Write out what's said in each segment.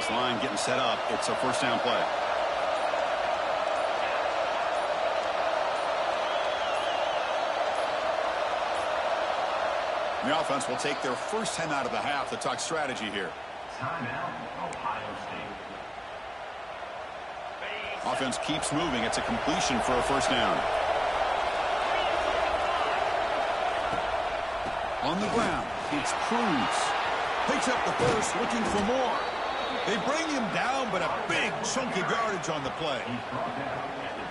this line getting set up. It's a first down play. The offense will take their first 10 out of the half to talk strategy here. Timeout, Ohio State. Offense keeps moving. It's a completion for a first down. On the ground, it's Cruz. Picks up the first, looking for more. They bring him down, but a big chunk of yardage on the play.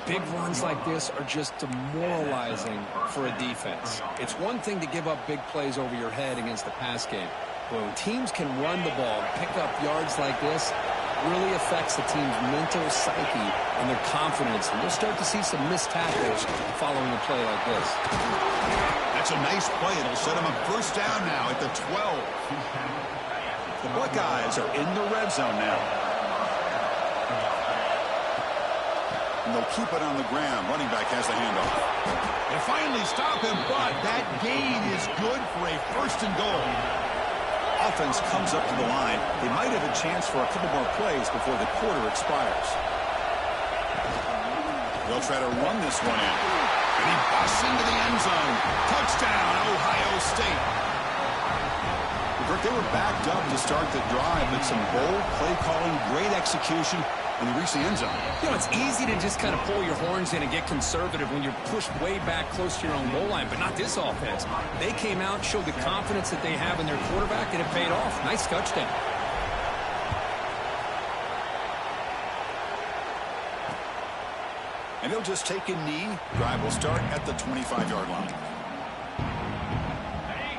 Big runs like this are just demoralizing for a defense. It's one thing to give up big plays over your head against the pass game. But when teams can run the ball and pick up yards like this, it really affects the team's mental psyche and their confidence. And you'll start to see some missed tackles following a play like this. That's a nice play. It'll set them up first down now at the 12. The Buckeyes are in the red zone now. And they'll keep it on the ground. Running back has the handoff. They finally stop him, but that gain is good for a first and goal. Offense comes up to the line. They might have a chance for a couple more plays before the quarter expires. They'll try to run this one in. And he busts into the end zone. Touchdown, Ohio State. They were backed up to start the drive, but some bold play calling, great execution, and they reach the end zone. You know, it's easy to just kind of pull your horns in and get conservative when you're pushed way back close to your own goal line, but not this offense. They came out, showed the confidence that they have in their quarterback, and it paid off. Nice touchdown. And he'll just take a knee. Drive will start at the 25-yard line.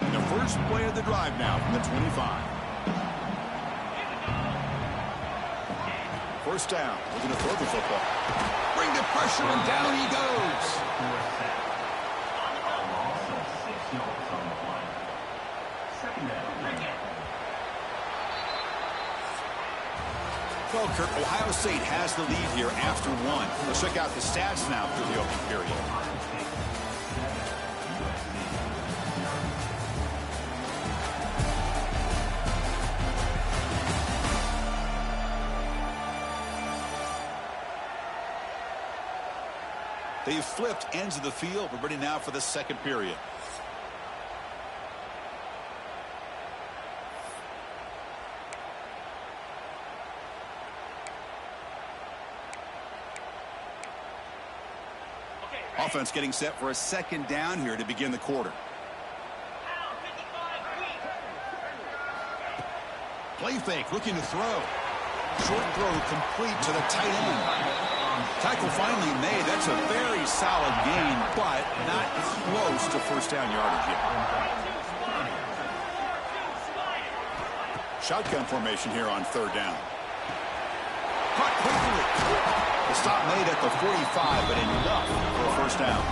And the first play of the drive now from the 25. First down. Looking to throw the football. Bring the pressure, and down he goes. Well, Kirk, Ohio State has the lead here after one. Let's check out the stats now through the opening period. They've flipped ends of the field. We're ready now for the second period. Offense getting set for a second down here to begin the quarter. Play fake, looking to throw. Short throw complete to the tight end. Tackle finally made. That's a very solid gain, but not close to first down yardage yet. Shotgun formation here on third down. Caught quickly. The stop made at the 45, but enough for a first down.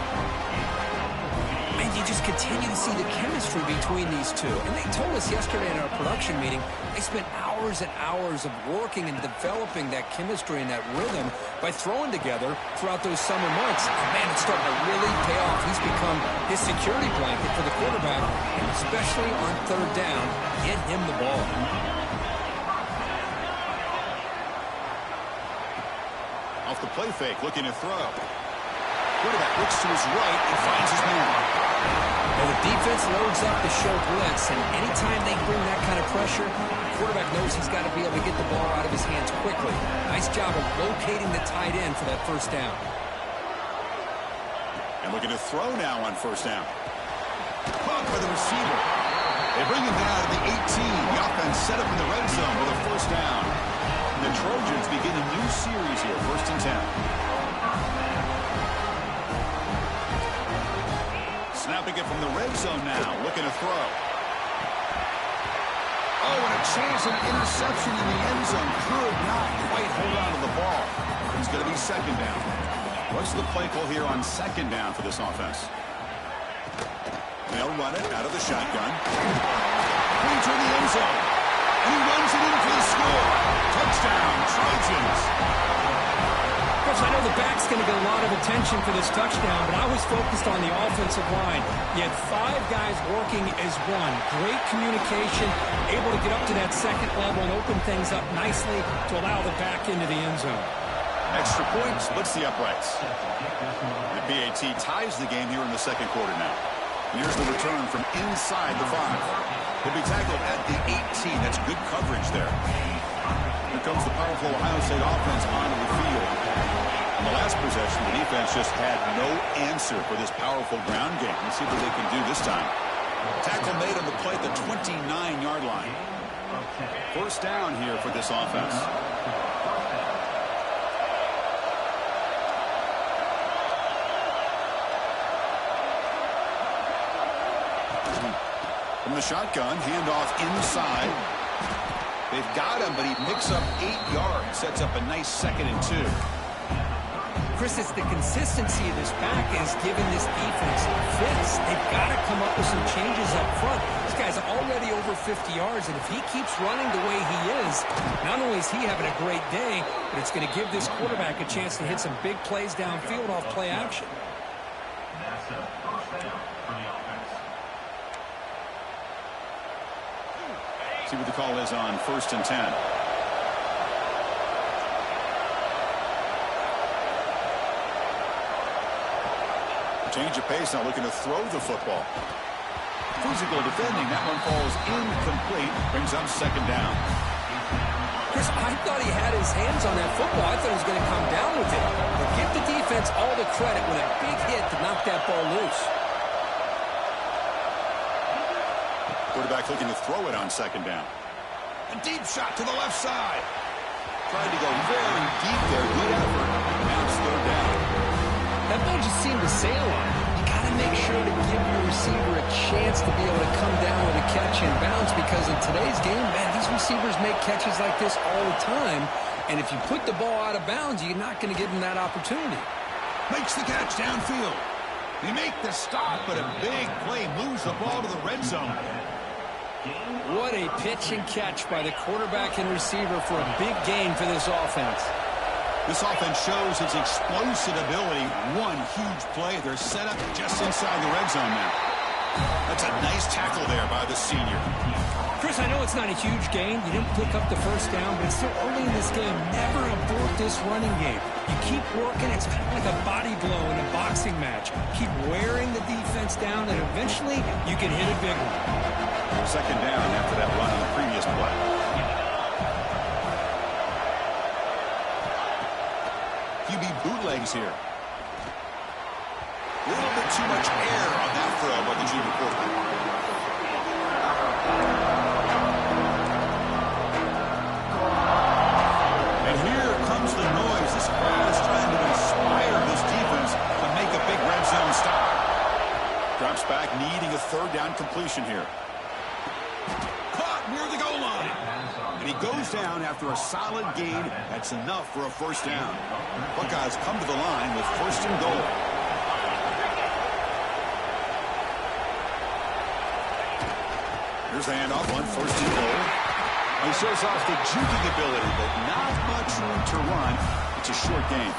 And you just continue to see the chemistry between these two. And they told us yesterday in our production meeting, they spent hours and hours of working and developing that chemistry and that rhythm by throwing together throughout those summer months. And man, it's starting to really pay off. He's become his security blanket for the quarterback, and especially on third down, get him the ball. Off the play fake, looking to throw. Quarterback looks to his right and finds his man. Well, the defense loads up the show blitz, and anytime they bring that kind of pressure, the quarterback knows he's got to be able to get the ball out of his hands quickly. Nice job of locating the tight end for that first down. And looking to throw now on first down. Caught by the receiver. They bring him down to the 18. The offense set up in the red zone with a first down. And the Trojans begin a new series here, 1st and 10. Snapping it from the red zone now, looking to throw. Oh, and a chance of interception in the end zone. Could not quite hold on to the ball. It's going to be second down. What's the play call here on second down for this offense? They'll run it out of the shotgun. Into the end zone. And he runs it in for the score. Touchdown, Trojans. There's a I know the back's going to get a lot of attention for this touchdown, but I was focused on the offensive line. You had 5 guys working as one. Great communication, able to get up to that second level and open things up nicely to allow the back into the end zone. Extra point splits the uprights. The PAT ties the game here in the second quarter now. And here's the return from inside the 5. He'll be tackled at the 18. That's good coverage there. Here comes the powerful Ohio State offense onto the field. On the last possession, the defense just had no answer for this powerful ground game. Let's see what they can do this time. Tackle made on the play at the 29-yard line. First down here for this offense. From the shotgun, handoff inside. They've got him, but he picks up 8 yards. Sets up a nice 2nd and 2. Chris, it's the consistency of this back is giving this defense fits. They've got to come up with some changes up front. This guy's already over 50 yards, and if he keeps running the way he is, not only is he having a great day, but it's going to give this quarterback a chance to hit some big plays downfield off play action. That's a first down for the offense. See what the call is on 1st and 10. Change of pace, now looking to throw the football. Physical defending, that one falls incomplete, brings up 2nd down. Chris, I thought he had his hands on that football. I thought he was going to come down with it. But give the defense all the credit with a big hit to knock that ball loose. Quarterback looking to throw it on 2nd down. A deep shot to the left side. Tried to go very deep there. Good effort. Now it's 3rd down. That ball just seemed to sail on. You got to make sure to give your receiver a chance to be able to come down with a catch and bounce, because in today's game, man, these receivers make catches like this all the time. And if you put the ball out of bounds, you're not going to give them that opportunity. Makes the catch downfield. They make the stop, but a big play moves the ball to the red zone. What a pitch and catch by the quarterback and receiver for a big gain for this offense. This offense shows its explosive ability. One huge play. They're set up just inside the red zone now. That's a nice tackle there by the senior. Chris, I know it's not a huge gain. You didn't pick up the first down, but it's still early in this game. Never abort this running game. You keep working. It's kind of like a body blow in a boxing match. Keep wearing the defense down, and eventually you can hit a big one. 2nd down after that run on the previous play. QB bootlegs here. A little bit too much air on that throw by the junior quarterback. And here comes the noise. This crowd is trying to inspire this defense to make a big red zone stop. Drops back, needing a 3rd down completion here. Caught near the goal line. And he goes down after a solid gain. That's enough for a 1st down. Buckeyes come to the line with 1st and goal. Here's the handoff on 1st and goal. He shows off the juking ability, but not much room to run. It's a short game.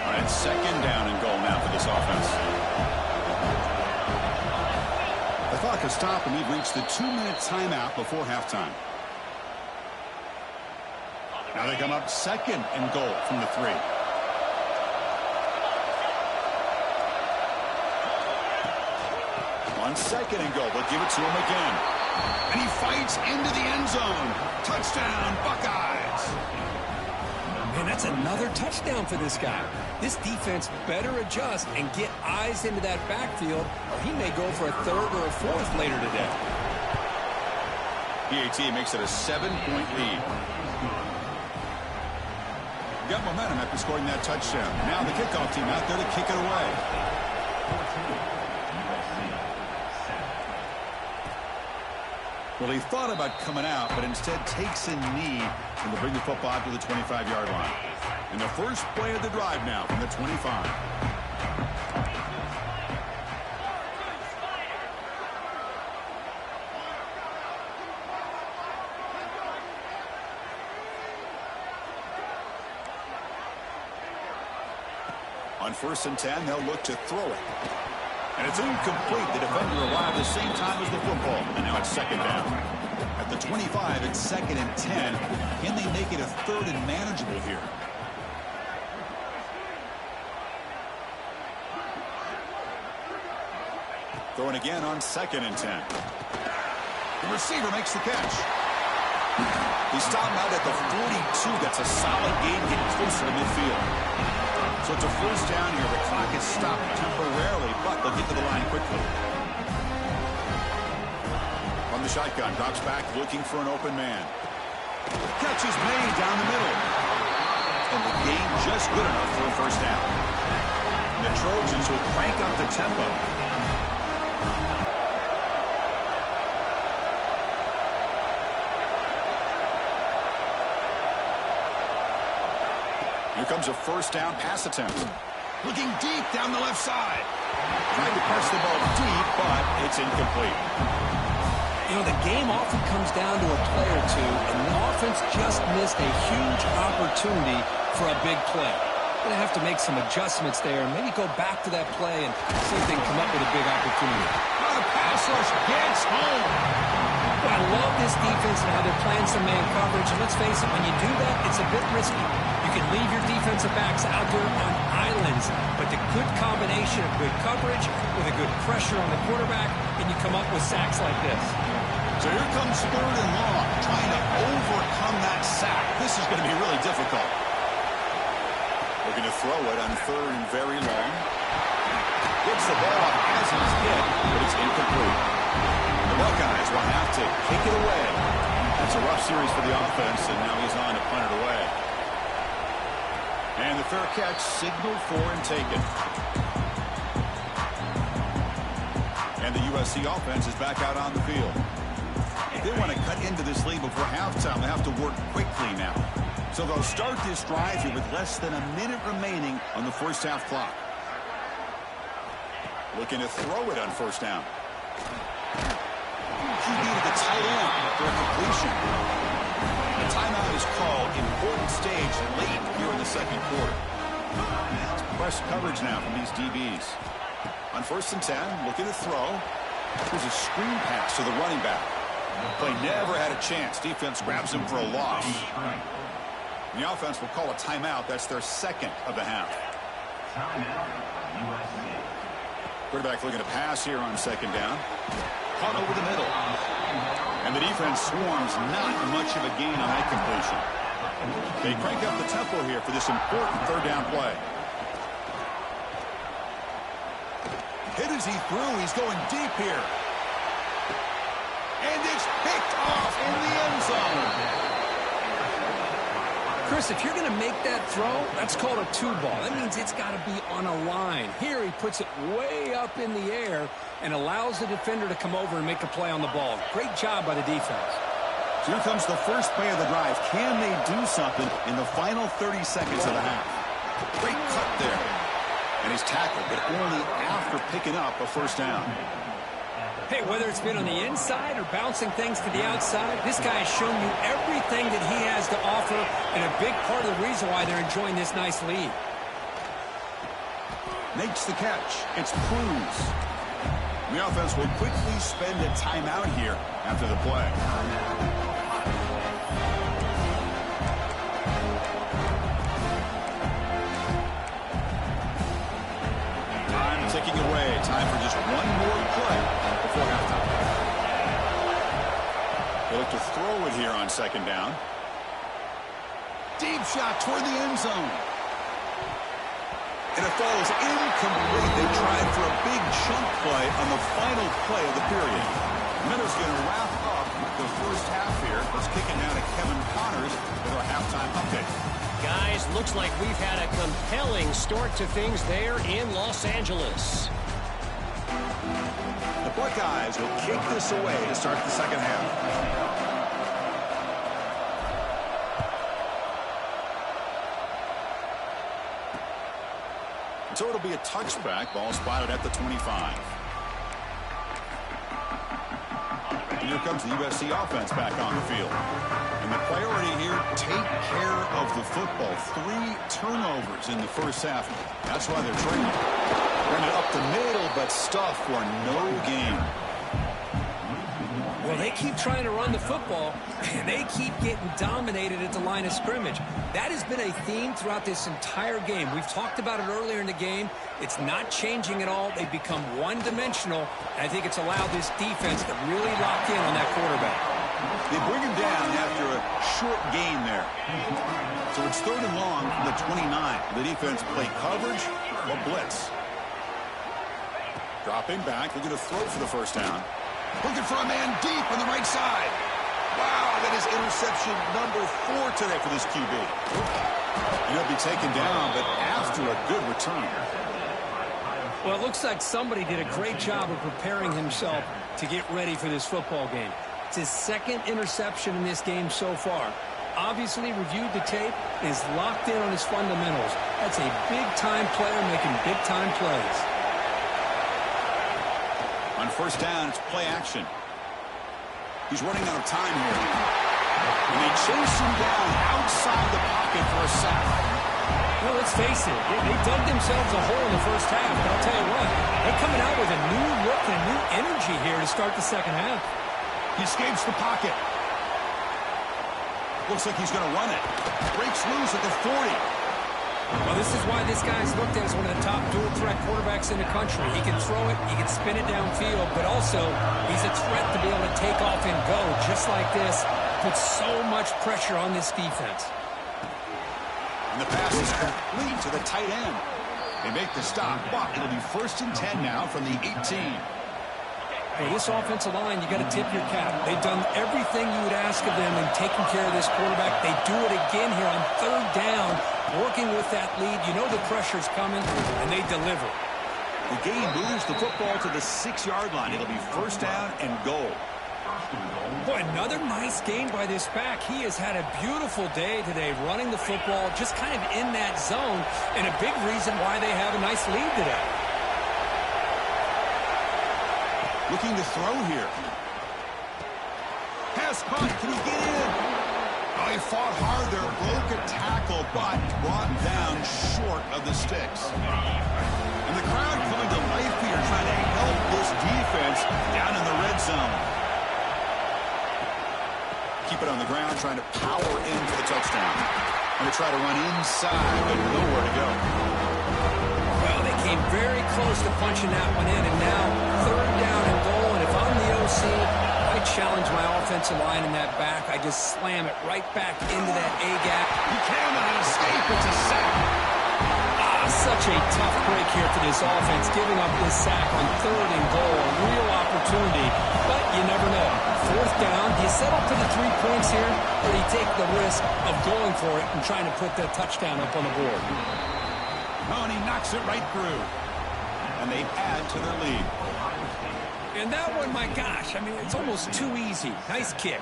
All right, 2nd down and goal now for this offense. The clock has stopped, and we've reached the 2-minute timeout before halftime. Now they come up 2nd and goal from the 3. On 2nd and goal, they'll give it to him again. And he fights into the end zone. Touchdown, Buckeyes. Man, that's another touchdown for this guy. This defense better adjust and get eyes into that backfield, or he may go for a 3rd or a 4th later today. PAT makes it a 7-point lead. Got momentum after scoring that touchdown. Now the kickoff team out there to kick it away. Well, he thought about coming out, but instead takes a knee and will bring the football to the 25-yard line. And the first play of the drive now from the 25. On 1st and 10, they'll look to throw it. And it's incomplete. The defender arrived the same time as the football. And now it's 2nd down. At the 25, it's 2nd and 10. Can they make it a 3rd and manageable here? Throwing again on 2nd and 10. The receiver makes the catch. He's stopped out at the 42. That's a solid gain, getting closer to midfield. So it's a 1st down here. The clock is stopped temporarily, but they'll get to the line quickly. From the shotgun, drops back, looking for an open man. Catch is made down the middle. And the gain just good enough for a 1st down. And the Trojans will crank up the tempo. Here comes a 1st down pass attempt. Looking deep down the left side. Tried to press the ball deep, but it's incomplete. You know, the game often comes down to a play or two, and the offense just missed a huge opportunity for a big play. Going to have to make some adjustments there and maybe go back to that play and see if they can come up with a big opportunity. The pass rush gets home. Well, I love this defense and how they're playing some man coverage. And let's face it, when you do that, it's a bit risky. You can leave your defensive backs out there on islands, but the good combination of good coverage with a good pressure on the quarterback, and you come up with sacks like this. So here comes 3rd and long, trying to overcome that sack. This is going to be really difficult. Looking to throw it on 3rd and very long. Gets the ball up as he's hit, but it's incomplete. The Buckeyes will have to kick it away. That's a rough series for the offense, and now he's on to punt it away. And the fair catch signaled for and taken. And the USC offense is back out on the field. If they want to cut into this lead before halftime, they have to work quickly now. So they'll start this drive here with less than a minute remaining on the 1st half clock. Looking to throw it on 1st down. He needed the tight end for a completion. The timeout is called. Important stage late here in the 2nd quarter. It's press coverage now from these DBs. On 1st and 10, looking to throw. There's a screen pass to the running back. Play never had a chance. Defense grabs him for a loss. And the offense will call a timeout. That's their 2nd of the half. Quarterback looking to pass here on 2nd down. Caught over the middle. And the defense swarms, not much of a gain on that completion. They crank up the tempo here for this important 3rd down play. Hit as he threw. He's going deep here. And it's picked off in the end zone. Chris, if you're going to make that throw, that's called a 2-ball. That means it's got to be on a line. Here he puts it way up in the air and allows the defender to come over and make a play on the ball. Great job by the defense. So here comes the first play of the drive. Can they do something in the final 30 seconds of the half? Great cut there. And he's tackled, but only after picking up a 1st down. Hey, whether it's been on the inside or bouncing things to the outside, this guy has shown you everything that he has to offer, and a big part of the reason why they're enjoying this nice lead. Makes the catch. It's Cruz. The offense will quickly spend a timeout here after the play. Time ticking away. Time for just one more play before halftime. They look to throw it here on 2nd down. Deep shot toward the end zone. And it falls incomplete. They tried for a big chunk play on the final play of the period. Minnows going to wrap up the 1st half here. Let's kick it now to Kevin Connors with our halftime update. Guys, looks like we've had a compelling start to things there in Los Angeles. The Buckeyes will kick this away to start the second half. So it'll be a touchback. Ball spotted at the 25. And here comes the USC offense back on the field. And the priority here, take care of the football. 3 turnovers in the first half. That's why they're trailing. Run it up the middle, but stuff for no gain. Well, they keep trying to run the football, and they keep getting dominated at the line of scrimmage. That has been a theme throughout this entire game. We've talked about it earlier in the game. It's not changing at all. They've become one-dimensional, and I think it's allowed this defense to really lock in on that quarterback. They bring him down after a short gain there. So it's 3rd and long from the 29. The defense play coverage or blitz. Dropping back, looking to throw for the first down. Looking for a man deep on the right side. Wow, that is interception number 4 today for this QB. And he'll be taken down, but after a good return. Well, it looks like somebody did a great job of preparing himself to get ready for this football game. It's his 2nd interception in this game so far. Obviously reviewed the tape, is locked in on his fundamentals. That's a big-time player making big-time plays. On first down, it's play action. He's running out of time here. And they chase him down outside the pocket for a sack. Well, let's face it, they dug themselves a hole in the first half, but I'll tell you what, they're coming out with a new look and a new energy here to start the second half. He escapes the pocket. Looks like he's going to run it. Breaks loose at the 40. Well, this is why this guy's looked at as one of the top dual-threat quarterbacks in the country. He can throw it, he can spin it downfield, but also he's a threat to be able to take off and go just like this. Puts so much pressure on this defense. And the pass is complete to the tight end. They make the stop, but it'll be 1st and 10 now from the 18. Well, this offensive line, you got to tip your cap. They've done everything you would ask of them in taking care of this quarterback. They do it again here on 3rd down, working with that lead. You know the pressure's coming, and they deliver. The game moves the football to the 6-yard line. It'll be 1st down and goal. Boy, another nice game by this back. He has had a beautiful day today running the football, just kind of in that zone, and a big reason why they have a nice lead today. Looking to throw here. Pass punt. Can he get in? Oh, he fought hard there. Broke a tackle, but brought down short of the sticks. And the crowd coming to life here, trying to help this defense down in the red zone. Keep it on the ground, trying to power in for the touchdown. Going to try to run inside, but nowhere to go. Well, they came very close to punching that one in, and now 3rd down and goal. And if I'm the OC, I challenge my offensive line in that back. I just slam it right back into that A-gap. He cannot escape. It's a sack. Such a tough break here for this offense, giving up this sack on 3rd and goal. A real opportunity, but you never know. 4th down, do you settle for the 3 points here, or do you take the risk of going for it and trying to put that touchdown up on the board? Oh, and he knocks it right through. And they add to their lead. And that one, my gosh, I mean, it's almost too easy. Nice kick.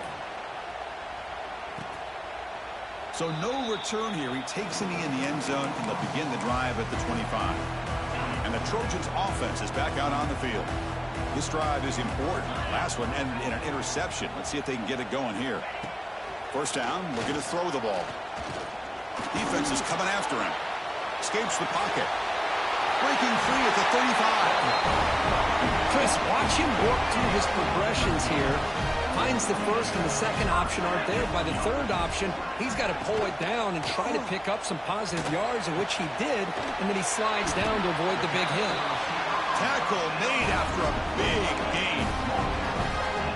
So no return here. He takes it in the end zone, and they'll begin the drive at the 25. And the Trojans' offense is back out on the field. This drive is important. Last one ended in an interception. Let's see if they can get it going here. 1st down, we're going to throw the ball. Defense is coming after him. Escapes the pocket. Breaking free at the 35. Chris, watch him work through his progressions here. Finds the 1st and the 2nd option aren't there. By the 3rd option, he's got to pull it down and try to pick up some positive yards, which he did, and then he slides down to avoid the big hit. Tackle made after a big gain.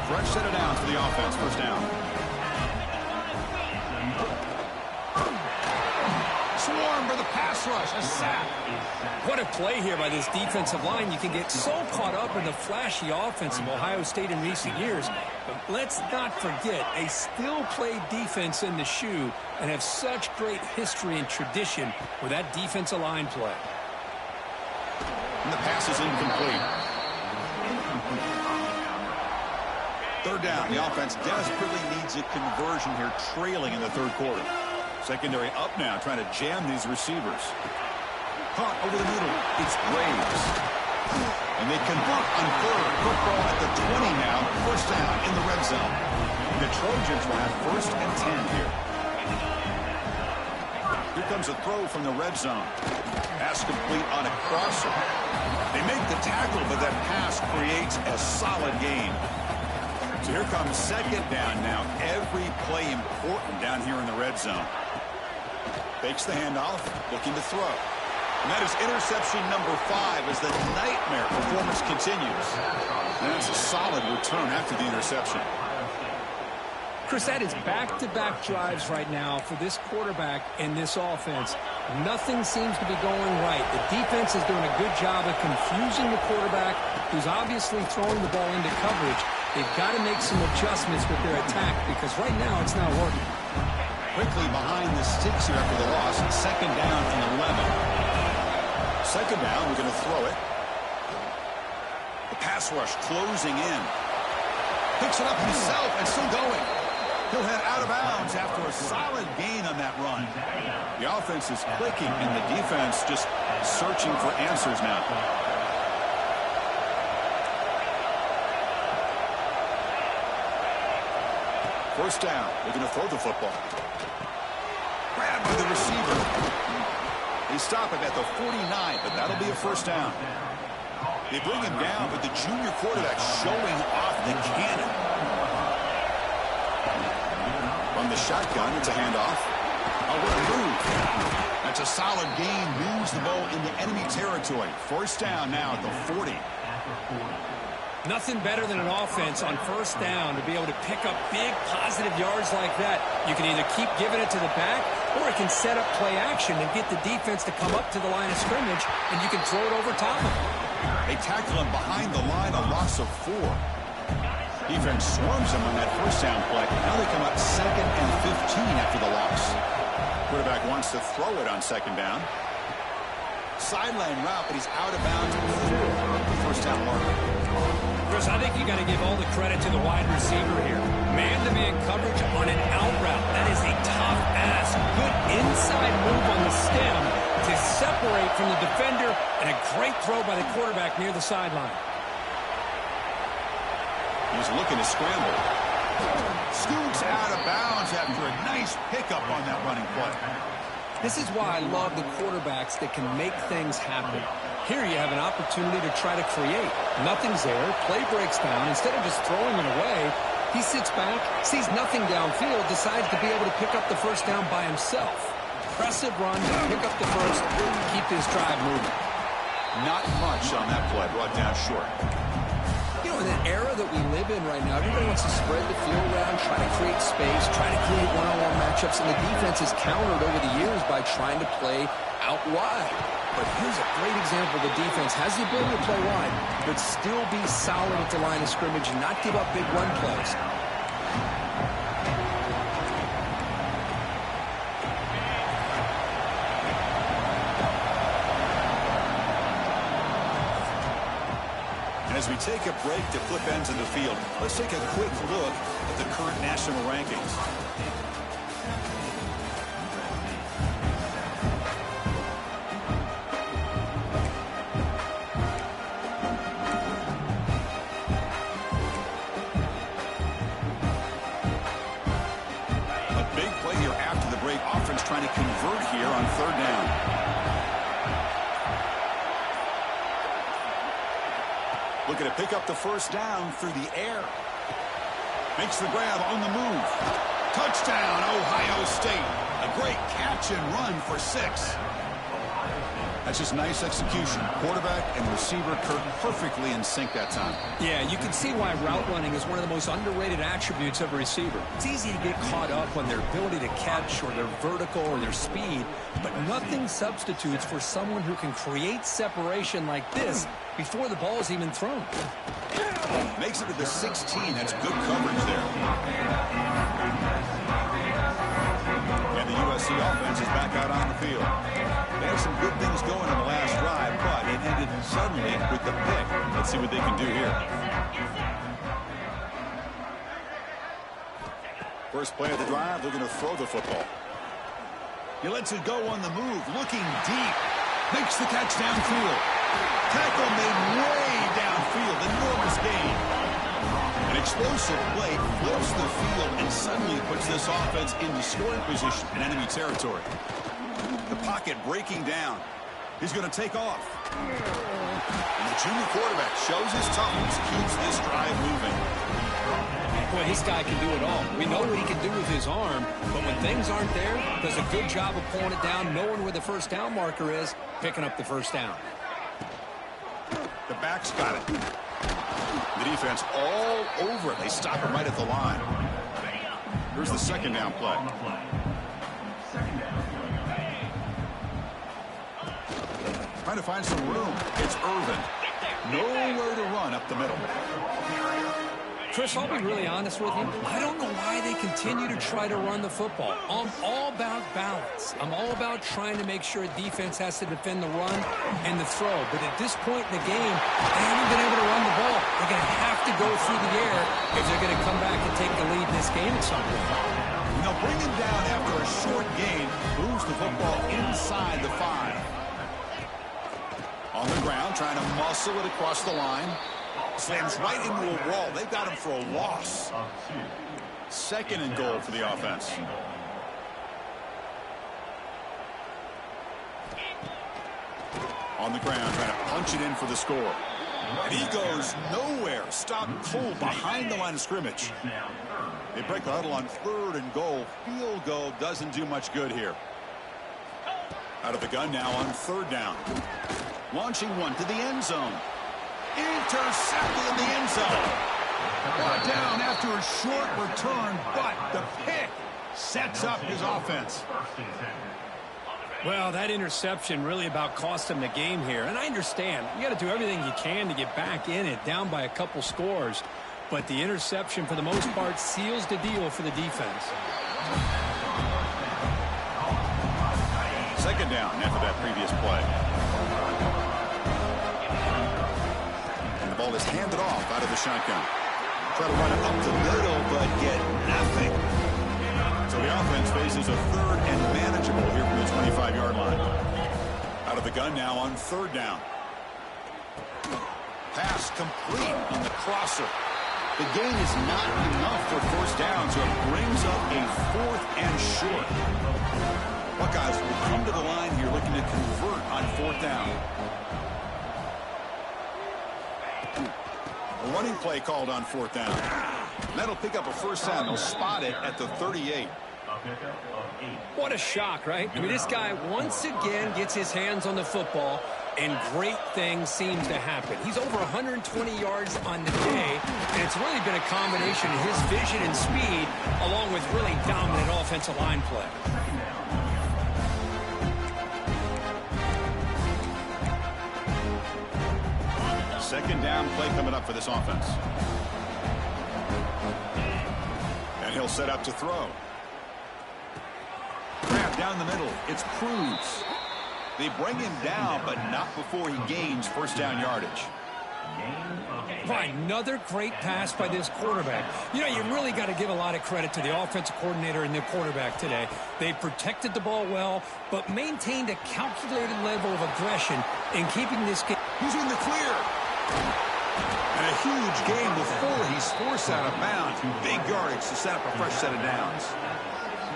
Fresh set of downs for the offense. 1st down. Swarm for the pass rush. A sack. What a play here by this defensive line. You can get so caught up in the flashy offense of Ohio State in recent years. But let's not forget, they still play defense in the shoe and have such great history and tradition with that defensive line play. And the pass is incomplete. Third down. The offense desperately needs a conversion here, trailing in the third quarter. Secondary up now, trying to jam these receivers. Caught over the middle. It's Graves. And they convert on third. Football at the 20 now. First down in the red zone. The Trojans will have first and 10 here. Here comes a throw from the red zone. Pass complete on a crosser. They make the tackle, but that pass creates a solid gain. So here comes second down now. Every play important down here in the red zone. Fakes the handoff, looking to throw. And that is interception number 5 as the nightmare performance continues. And that's a solid return after the interception. Chris, that is back-to-back drives right now for this quarterback and this offense. Nothing seems to be going right. The defense is doing a good job of confusing the quarterback, who's obviously throwing the ball into coverage. They've got to make some adjustments with their attack because right now it's not working. Quickly behind the sticks here after the loss. Second down and 11. Second down, we're going to throw it. The pass rush closing in. Picks it up himself and still going. He'll head out of bounds after a solid gain on that run. The offense is clicking, and the defense just searching for answers now. First down. They're going to throw the football. Grabbed by the receiver. They stop it at the 49, but that'll be a first down. They bring him down, but the junior quarterback showing off the cannon. From the shotgun, it's a handoff. Oh, what a move. That's a solid gain. Moves the ball into enemy territory. First down now at the 40. Nothing better than an offense on first down to be able to pick up big positive yards like that. You can either keep giving it to the back, or it can set up play action and get the defense to come up to the line of scrimmage, and you can throw it over top of them. They tackle him behind the line, a loss of 4. Defense swarms him on that first down play. Now they come up second and 15 after the loss. Quarterback wants to throw it on second down. Sideline route, but he's out of bounds before the first down marker. Chris, I think you got to give all the credit to the wide receiver here. Man-to-man coverage on an out route. That is a tough-ass, good inside move on the stem to separate from the defender, and a great throw by the quarterback near the sideline. He's looking to scramble. Scoots out of bounds after a nice pickup on that running play. This is why I love the quarterbacks that can make things happen. Here you have an opportunity to try to create. Nothing's there. Play breaks down. Instead of just throwing it away, he sits back, sees nothing downfield, decides to be able to pick up the first down by himself. Impressive run to pick up the first, keep this drive moving. Not much on that play, brought down short. You know, in the era that we live in right now, everybody wants to spread the field around, try to create space, try to create one-on-one matchups, and the defense has countered over the years by trying to play out wide. But here's a great example. The defense has the ability to play wide, but still be solid at the line of scrimmage and not give up big run plays. As we take a break to flip ends in the field, let's take a quick look at the current national rankings. A big play here after the break. Offense trying to convert here on third down. Looking to pick up the first down through the air. Makes the grab on the move. Touchdown, Ohio State. A great catch and run for 6. That's just nice execution. Quarterback and receiver perfectly in sync that time. Yeah, you can see why route running is one of the most underrated attributes of a receiver. It's easy to get caught up on their ability to catch or their vertical or their speed, but nothing substitutes for someone who can create separation like this before the ball is even thrown. Makes it to the 16. That's good coverage there. And the USC offense is back out on the field. They had some good things going in the last drive, but it ended suddenly with the pick. Let's see what they can do here. First play of the drive, they're going to throw the football. He lets it go on the move, looking deep. Makes the catch downfield. Tackle made way downfield. Enormous gain. An explosive play flips the field and suddenly puts this offense into scoring position in enemy territory. The pocket breaking down. He's going to take off. And the junior quarterback shows his toughness, keeps this drive moving. Boy, this guy can do it all. We know what he can do with his arm, but when things aren't there, does a good job of pulling it down, knowing where the first down marker is, picking up the first down. The back's got it. The defense all over it. They stop him right at the line. Here's the second down play. Trying to find some room. It's Irvin. Nowhere to run up the middle. Chris, I'll be really honest with you. I don't know why they continue to try to run the football. I'm all about balance. I'm all about trying to make sure a defense has to defend the run and the throw. But at this point in the game, they haven't been able to run the ball. They're going to have to go through the air if they're going to come back and take the lead in this game at some point. Now bring him down after a short gain. Moves the football inside the 5. On the ground, trying to muscle it across the line. Slams right into a wall. They've got him for a loss. Second and goal for the offense. On the ground, trying to punch it in for the score. And he goes nowhere. Stopped cold behind the line of scrimmage. They break the huddle on 3rd and goal. Field goal doesn't do much good here. Out of the gun now on 3rd down. Launching one to the end zone. Intercepted in the end zone. Brought down after a short return, but the pick sets up his offense. Well, that interception really about cost them the game here. And I understand. You got to do everything you can to get back in it, down by a couple scores. But the interception, for the most part, seals the deal for the defense. Second down after that previous play. Ball is handed off out of the shotgun. Try to run it up the middle, but get nothing. So the offense faces a 3rd and manageable here from the 25-yard line. Out of the gun now on 3rd down. Pass complete on the crosser. The gain is not enough for first down, so it brings up a 4th and short. Buckeyes will come to the line here looking to convert on 4th down. A running play called on 4th down. That'll pick up a first down. They'll spot it at the 38. What a shock, right? I mean, this guy once again gets his hands on the football, and great things seem to happen. He's over 120 yards on the day, and it's really been a combination of his vision and speed, along with really dominant offensive line play. Second down play coming up for this offense. And he'll set up to throw. Grab down the middle. It's Cruz. They bring him down, but not before he gains first down yardage. Another great pass by this quarterback. You know, you really got to give a lot of credit to the offensive coordinator and the quarterback today. They protected the ball well, but maintained a calculated level of aggression in keeping this game. He's in the clear. And a huge gain before he's forced out of bounds. Big yardage to set up a fresh set of downs.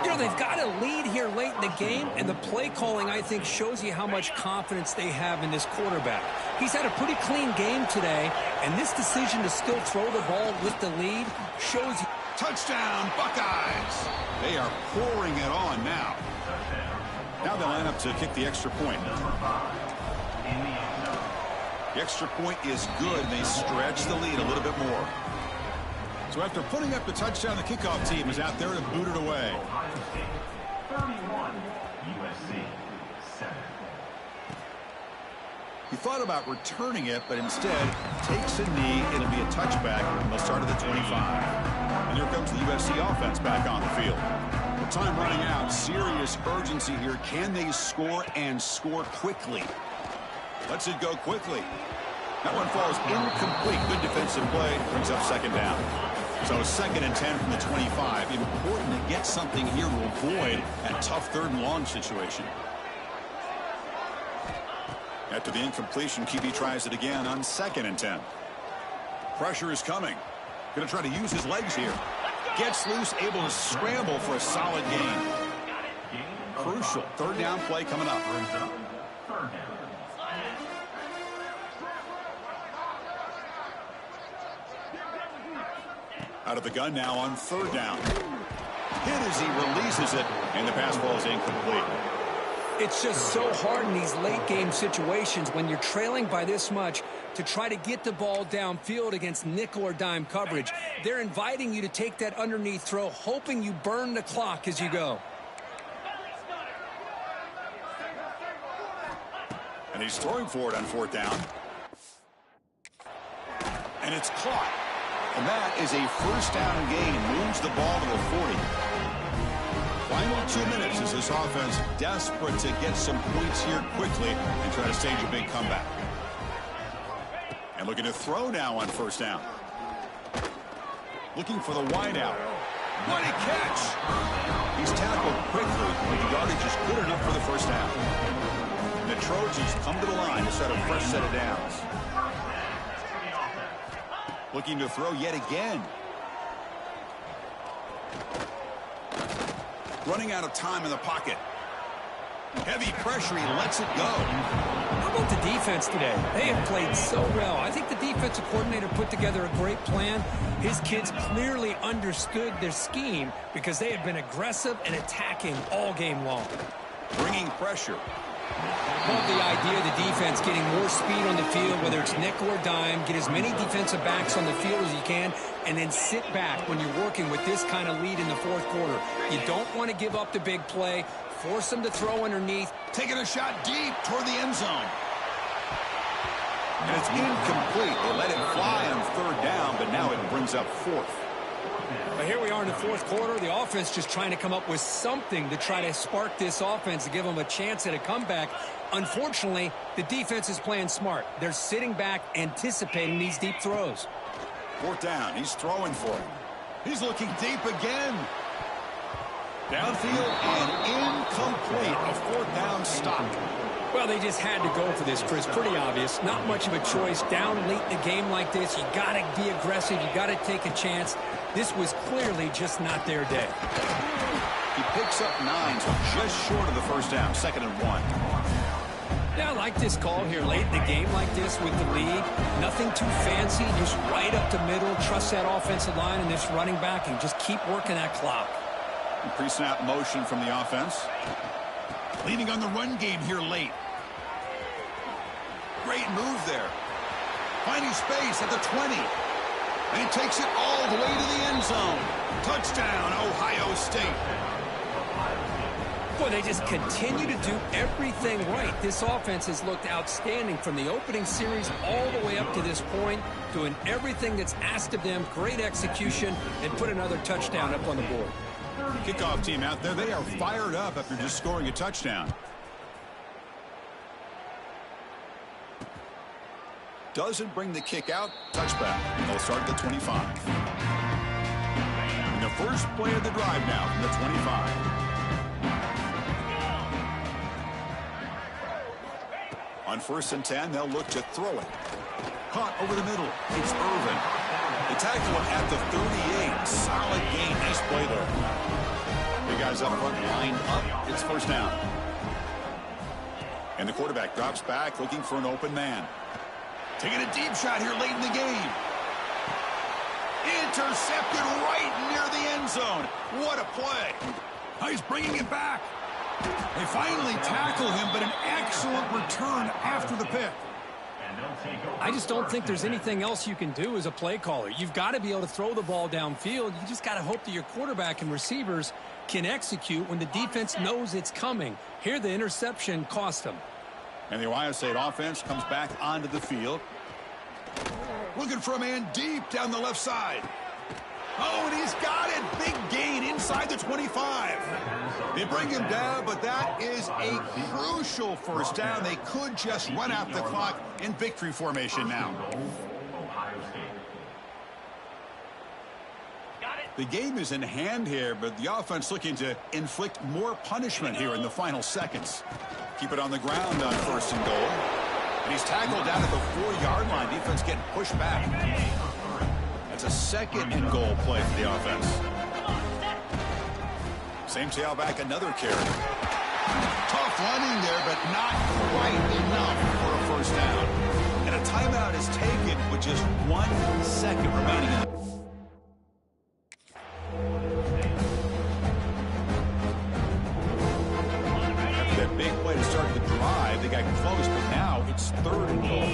You know, they've got a lead here late in the game, and the play calling, I think, shows you how much confidence they have in this quarterback. He's had a pretty clean game today, and this decision to still throw the ball with the lead shows you. Touchdown, Buckeyes! They are pouring it on now. Now they line up to kick the extra point. The extra point is good. They stretch the lead a little bit more. So after putting up the touchdown, the kickoff team is out there to boot it away. 31, USC 7. He thought about returning it, but instead takes a knee. It'll be a touchback. They'll start at the 25. And here comes the USC offense back on the field. The time running out. Serious urgency here. Can they score and score quickly? Let's it go quickly. That one falls incomplete. Good defensive play. Brings up second down. So 2nd and 10 from the 25. Important to get something here to avoid that tough 3rd and long situation. After the incompletion, QB tries it again on 2nd and 10. Pressure is coming. Going to try to use his legs here. Gets loose, able to scramble for a solid gain. Crucial 3rd down play coming up. Out of the gun now on 3rd down. Hit as he releases it, and the pass ball is incomplete. It's just so hard in these late game situations when you're trailing by this much to try to get the ball downfield against nickel or dime coverage. They're inviting you to take that underneath throw, hoping you burn the clock as you go. And he's throwing for it on 4th down. And it's caught. And that is a 1st down gain. Moves the ball to the 40. Final 2 minutes as this offense desperate to get some points here quickly and try to stage a big comeback. And looking to throw now on 1st down. Looking for the wideout. What a catch! He's tackled quickly, but the yardage is good enough for the 1st down. And the Trojans come to the line to set a fresh set of downs. Looking to throw yet again. Running out of time in the pocket. Heavy pressure, he lets it go. How about the defense today? They have played so well. I think the defensive coordinator put together a great plan. His kids clearly understood their scheme because they have been aggressive and attacking all game long. Bringing pressure. Love the idea of the defense getting more speed on the field, whether it's nickel or dime, get as many defensive backs on the field as you can, and then sit back when you're working with this kind of lead in the 4th quarter. You don't want to give up the big play. Force them to throw underneath. Taking a shot deep toward the end zone. And it's incomplete. They let it fly on 3rd down, but now it brings up 4th. But here we are in the 4th quarter. The offense just trying to come up with something to try to spark this offense to give them a chance at a comeback. Unfortunately, the defense is playing smart. They're sitting back, anticipating these deep throws. 4th down. He's throwing for it. He's looking deep again. Downfield and incomplete. A 4th down stop. Well, they just had to go for this, Chris. Pretty obvious. Not much of a choice. Down late in the game like this, you got to be aggressive. You got to take a chance. This was clearly just not their day. He picks up 9, so just short of the 1st down. 2nd and 1. Yeah, I like this call here late in the game like this with the lead. Nothing too fancy. Just right up the middle. Trust that offensive line and this running back and just keep working that clock. Pre-snap motion from the offense. Leaning on the run game here late. Great move there. Finding space at the 20. And he takes it all the way to the end zone. Touchdown, Ohio State. Boy, they just continue to do everything right. This offense has looked outstanding from the opening series all the way up to this point, doing everything that's asked of them, great execution, and put another touchdown up on the board. Kickoff team out there, they are fired up after just scoring a touchdown. Doesn't bring the kick out, touchback. They'll start at the 25. And the first play of the drive now from the 25. On 1st and 10, they'll look to throw it. Caught over the middle. It's Irvin. They tackle him at the 38. Solid gain. Nice play there. The guys up front lined up. It's 1st down. And the quarterback drops back looking for an open man. Taking a deep shot here late in the game. Intercepted right near the end zone. What a play. Now he's bringing it back. They finally tackle him, but an excellent return after the pick. I just don't think there's anything else you can do as a play caller. You've got to be able to throw the ball downfield. You just got to hope that your quarterback and receivers can execute when the defense knows it's coming. Here, the interception cost them. And the Ohio State offense comes back onto the field. Looking for a man deep down the left side. Oh, and he's got it. Big gain inside the 25. They bring him down, but that is a crucial first down. They could just run out the clock in victory formation now. Ohio State. The game is in hand here, but the offense looking to inflict more punishment here in the final seconds. Keep it on the ground on 1st and goal. And he's tackled down at the 4-yard line. Defense getting pushed back. That's a 2nd and goal play for the offense. Same tailback, another carry. Tough running there, but not quite enough for a first down. And a timeout is taken with just 1 second remaining in the big play to start the drive. They got close, but now it's 3rd and goal.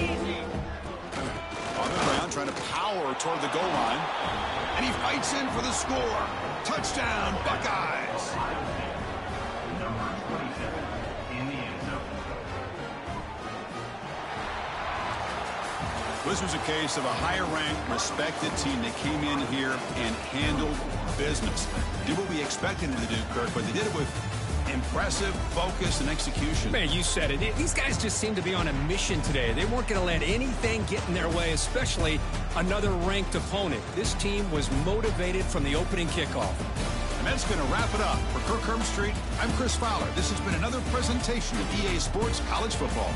On the ground, trying to power toward the goal line. And he fights in for the score. Touchdown, Buckeyes. Number 27 in the end zone. This was a case of a higher-ranked, respected team that came in here and handled business. Did what we expected them to do, Kirk, but they did it with impressive focus and execution. Man, you said it. These guys just seem to be on a mission today. They weren't going to let anything get in their way, especially another ranked opponent. This team was motivated from the opening kickoff. And that's going to wrap it up. For Kirk Herbstreit, I'm Chris Fowler. This has been another presentation of EA Sports College Football.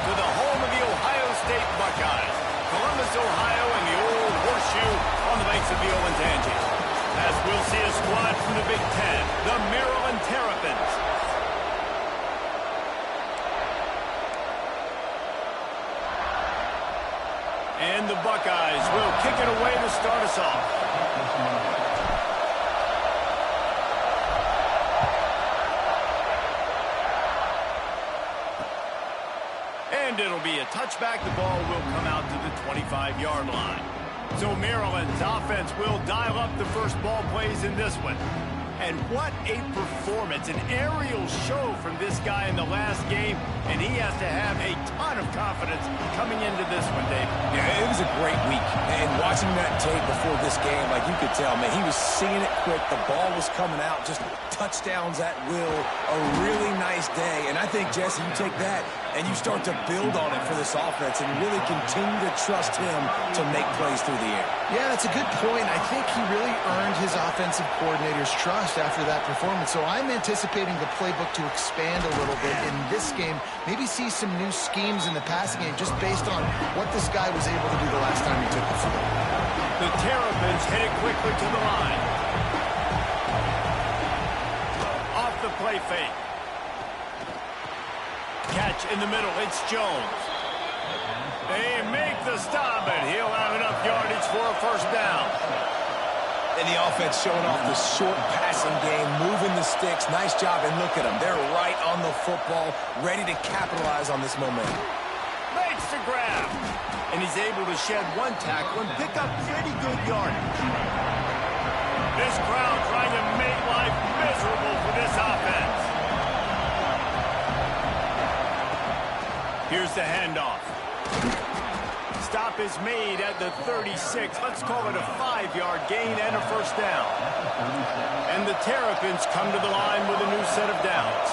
to the home of the Ohio State Buckeyes. Columbus, Ohio, and the old horseshoe on the banks of the Olentangy. As we'll see a squad from the Big Ten, the Maryland Terrapins. And the Buckeyes will kick it away to start us off. And it'll be a touchback. The ball will come out to the 25-yard line. So Maryland's offense will dial up the first ball plays in this one. And what a performance, an aerial show from this guy in the last game, and he has to have a ton of confidence coming into this one, Dave. Yeah, it was a great week, and watching that tape before this game, like you could tell, man, he was seeing it quick, the ball was coming out, just touchdowns at will, a really nice day, and I think, Jesse, you take that and you start to build on it for this offense and really continue to trust him to make plays through the air. Yeah, that's a good point. I think he really earned his offensive coordinator's trust after that performance. So I'm anticipating the playbook to expand a little bit in this game. Maybe see some new schemes in the passing game just based on what this guy was able to do the last time he took the field. The Terrapins hit it quickly to the line. Off the play fake. Catch in the middle. It's Jones. They make the stop, and he'll have enough yardage for a first down. And the offense showing off the short passing game, moving the sticks. Nice job, and look at them. They're right on the football, ready to capitalize on this momentum. Makes the grab. And he's able to shed one tackle and pick up pretty good yardage. This crowd trying to make life miserable for this offense. Here's the handoff. Stop is made at the 36. Let's call it a 5-yard gain and a first down. And the Terrapins come to the line with a new set of downs.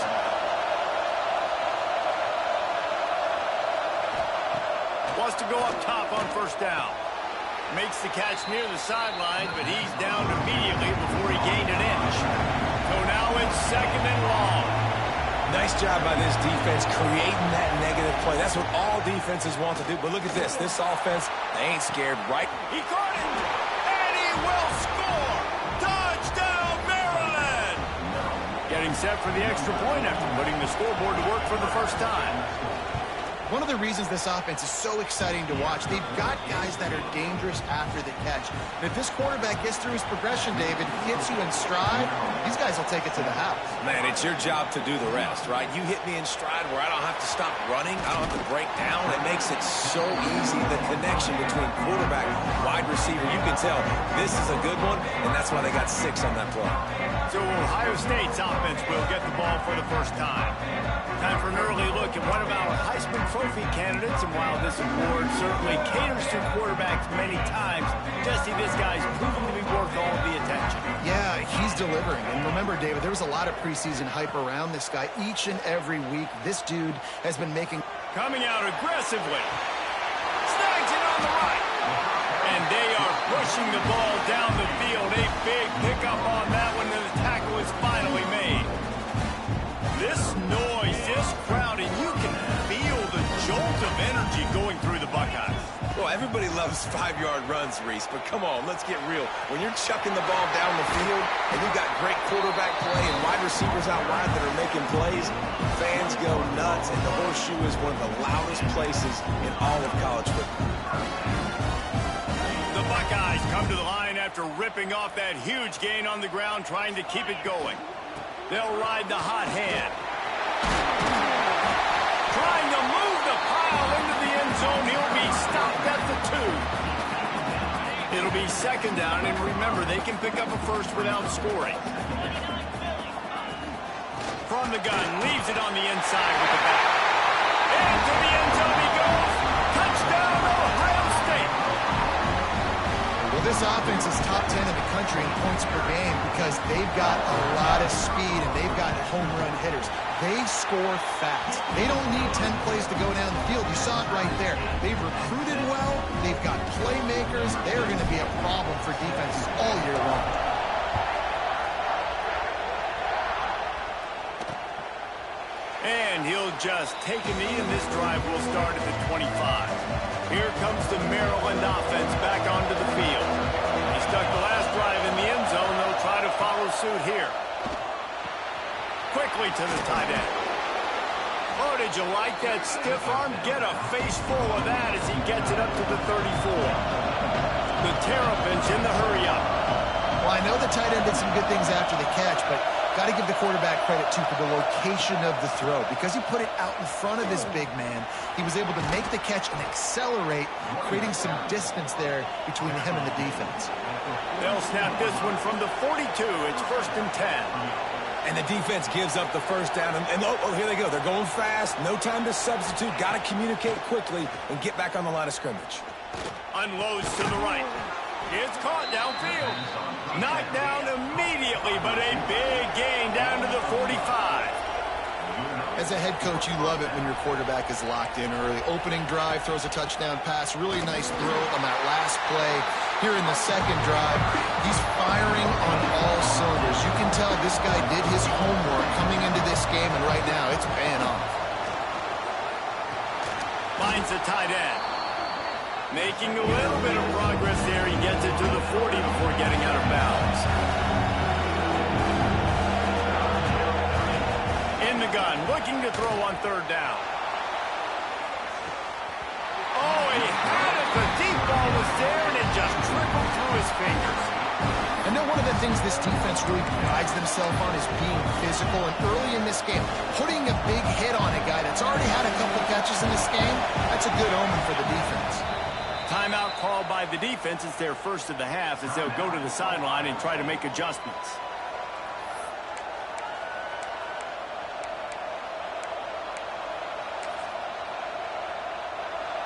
Wants to go up top on first down. Makes the catch near the sideline, but he's down immediately before he gained an inch. So now it's second and long. Nice job by this defense creating that negative play. That's what all defenses want to do. But look at this. This offense, they ain't scared, right? He caught him, and he will score. Touchdown, Maryland! Getting set for the extra point after putting the scoreboard to work for the first time. One of the reasons this offense is so exciting to watch, they've got guys that are dangerous after the catch. And if this quarterback gets through his progression, David, hits you in stride, these guys will take it to the house. Man, it's your job to do the rest, right? You hit me in stride where I don't have to stop running. I don't have to break down. It makes it so easy. The connection between quarterback, wide receiver, you can tell this is a good one, and that's why they got 6 on that play. So Ohio State's offense will get the ball for the first time. Time for an early look at one of our Heisman Trophy candidates, and while this award certainly caters to quarterbacks many times, Jesse, this guy's proven to be worth all the attention. Yeah, he's delivering. And remember, David, there was a lot of preseason hype around this guy each and every week. This dude has been making... Coming out aggressively. Snags it on the right. And they are pushing the ball down the field. A big pickup on that one, and the tackle is finally made. This noise, this crowd, and you can feel the jolt of energy going through the Buckeyes. Well, everybody loves 5-yard runs, Reese, but come on, let's get real. When you're chucking the ball down the field and you've got great quarterback play and wide receivers out wide that are making plays, fans go nuts, and the horseshoe is one of the loudest places in all of college football. The Buckeyes come to the line after ripping off that huge gain on the ground, trying to keep it going. They'll ride the hot hand. Trying to move the pile into the end zone. He'll be stopped at the 2. It'll be second down, and remember, they can pick up a first without scoring. From the gun, leaves it on the inside with the back. Into the end zone he goes. Touchdown, Ohio State. Well, this offense is top 10 in the country in points per game because they've got a lot of speed and they've got home run hitters. They score fast. They don't need 10 plays to go down the field. You saw it right there. They've recruited well. They've got playmakers. They're going to be a problem for defenses all year long. And he'll just take a knee, and this drive will start at the 25. Here comes the Maryland offense back onto the field. He stuck the last drive in the end zone. They'll try to follow suit here. Quickly to the tight end. Oh, did you like that stiff arm? Get a face full of that as he gets it up to the 34. The Terrapins in the hurry-up. Well, I know the tight end did some good things after the catch, but got to give the quarterback credit, too, for the location of the throw. Because he put it out in front of his big man, he was able to make the catch and accelerate, creating some distance there between him and the defense. They'll snap this one from the 42. It's 1st and 10. And the defense gives up the first down. And oh, here they go. They're going fast. No time to substitute. Got to communicate quickly and get back on the line of scrimmage. Unloads to the right. It's caught downfield. Knocked down immediately, but a big gain down to the 45. As a head coach, you love it when your quarterback is locked in early. Opening drive, throws a touchdown pass. Really nice throw on that last play. Here in the second drive, he's firing on all cylinders. You can tell this guy did his homework coming into this game, and right now it's paying off. Finds the tight end. Making a little bit of progress there. He gets it to the 40 before getting out of bounds. In the gun, looking to throw on 3rd down. Oh, he had it. The deep ball was there, and it just trickled through his fingers. I know one of the things this defense really prides themselves on is being physical, and early in this game, putting a big hit on a guy that's already had a couple catches in this game, that's a good omen for the defense. Timeout called by the defense. It's their first of the half as they'll go to the sideline and try to make adjustments.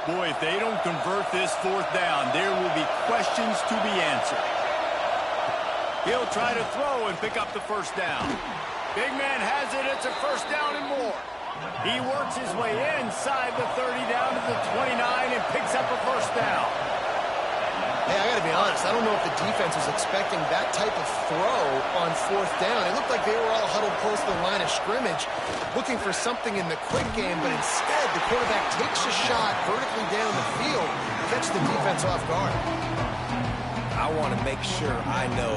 Boy, if they don't convert this 4th down, there will be questions to be answered. He'll try to throw and pick up the 1st down. Big man has it. It's a 1st down and more. He works his way inside the 30 down to the 29 and picks up a 1st down. Hey, I got to be honest. I don't know if the defense was expecting that type of throw on 4th down. It looked like they were all huddled close to the line of scrimmage, looking for something in the quick game, but instead the quarterback takes a shot vertically down the field, catch the defense off guard. I want to make sure I know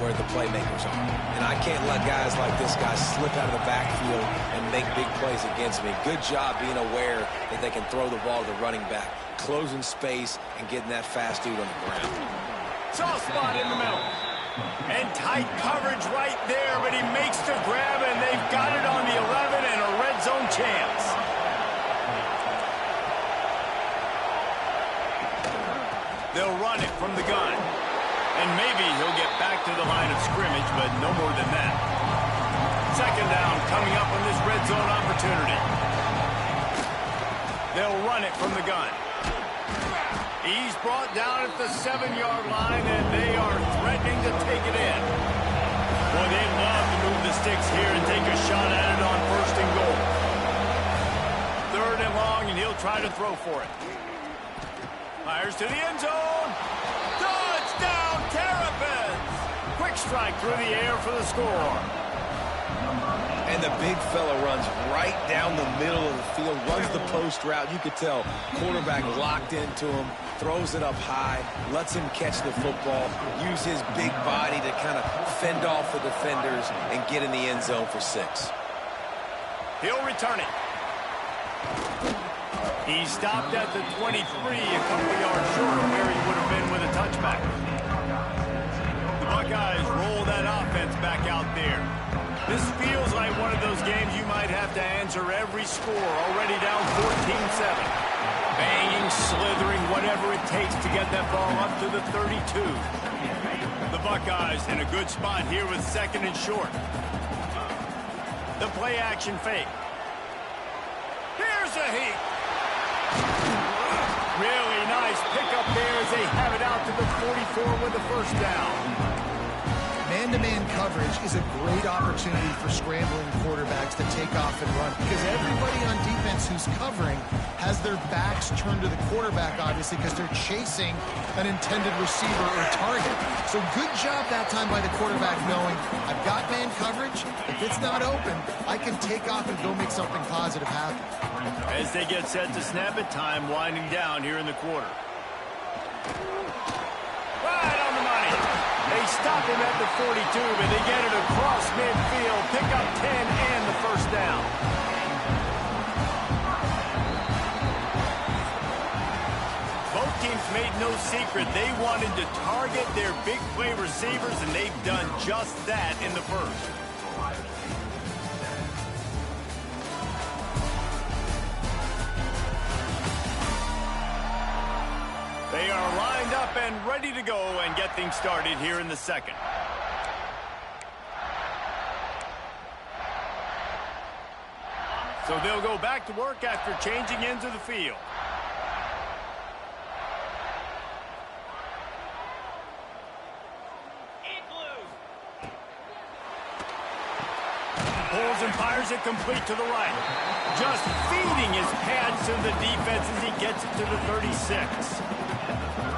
where the playmakers are. And I can't let guys like this guy slip out of the backfield and make big plays against me. Good job being aware that they can throw the ball to the running back, closing space and getting that fast dude on the ground. Soft spot in the middle. And tight coverage right there, but he makes the grab, and they've got it on the 11 and a red zone chance. They'll run it from the gun. And maybe he'll get back to the line of scrimmage, but no more than that. 2nd down coming up on this red zone opportunity. They'll run it from the gun. He's brought down at the 7-yard line, and they are threatening to take it in. Boy, they'd love to move the sticks here and take a shot at it on 1st and goal. 3rd and long, and he'll try to throw for it. Fires to the end zone. Touchdown, Terrapins! Quick strike through the air for the score. And the big fella runs right down the middle of the field, runs the post route. You could tell quarterback locked into him, throws it up high, lets him catch the football, use his big body to kind of fend off the defenders and get in the end zone for 6. He'll return it. He stopped at the 23, a couple yards short of where he would have been with a touchback. The Buckeyes roll that offense back out there. This feels like one of those games you might have to answer every score, already down 14-7. Banging, slithering, whatever it takes to get that ball up to the 32. The Buckeyes in a good spot here with 2nd and short. The play action fake. Here's a heat. Really nice pickup there as they have it out to the 44 with the 1st down. Man-to-man coverage is a great opportunity for scrambling quarterbacks to take off and run because everybody on defense who's covering has their backs turned to the quarterback, obviously, because they're chasing an intended receiver or target. So good job that time by the quarterback knowing I've got man coverage. If it's not open, I can take off and go make something positive happen. As they get set to snap it, time winding down here in the quarter. Right on the money. They stop him at the 42, but they get it across midfield. Pick up 10 and the first down. Both teams made no secret. They wanted to target their big play receivers, and they've done just that in the first. They are lined up and ready to go and get things started here in the second. So they'll go back to work after changing into the field. Pulls and fires it complete to the right. Just feeding his pads to the defense as he gets it to the 36.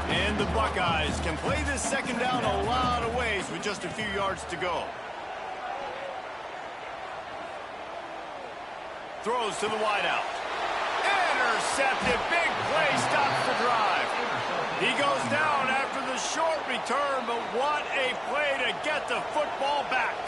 And the Buckeyes can play this second down a lot of ways with just a few yards to go. Throws to the wideout. Intercepted. Big play stops the drive. He goes down after the short return, but what a play to get the football back.